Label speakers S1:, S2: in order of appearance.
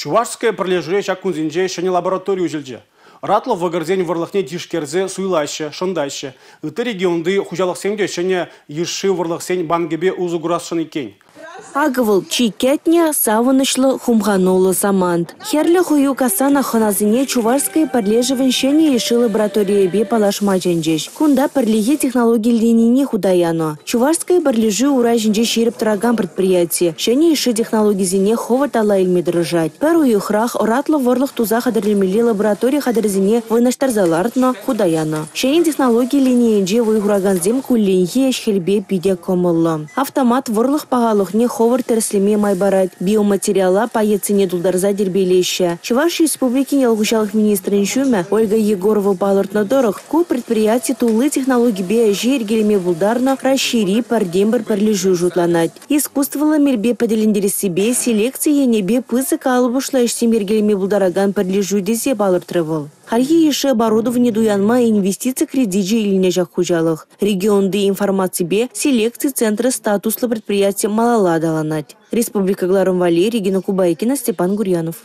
S1: Чувашская пролежре шакунзинже шани лабораторию жилже. Ратлы вагарзен варлахне дишкерзе суйлаще, шондаще. Ыты регионды хужалықсенге шане ешши варлахсен бангебе узугурасшаны кен.
S2: Агывыл чикетня савынышлы хумганулы самант. Херлі хую касана ханазыне Чувашская подлеживаншение еши лаборатория бе палашма женжеш. Кунда подлеге технологии линии худаяно. Чувашская подлежи ура женжеш ширип траган предприятие. Шене еши технологии зине ховат ала ильми дрожать. Пару юхрах ратлы ворлых туза хадрлемели лаборатория хадрзине вынаштарзалартно худаяно. Шене технологии линии энже выйгураганзем кулленье эшхельбе пиде комыллы. Автомат ворлых пагалых не ховар терслеме майбарать. Биоматериала по цене дулдарза дербелеща. Чуваш республики нелгушалых министрин шуме Ольга Егорова балартна дорог. Ку предприятие тулы технологии биожи эргелеме булдарно расшири пардембар парлежу жутланать. Искусствовала мельбе поделендери себе селекции небе пысы калбушла эштемергелеме булдараган парлежу десе балартрывал. Харьи еши оборудование дуянма инвестиции кредиджи или нежах хужалых. Регионды информации бе селекции центра статусла предприятия малаладаланать. Республика Гларум Валерий, Регина Кубайкина, Степан Гурьянов.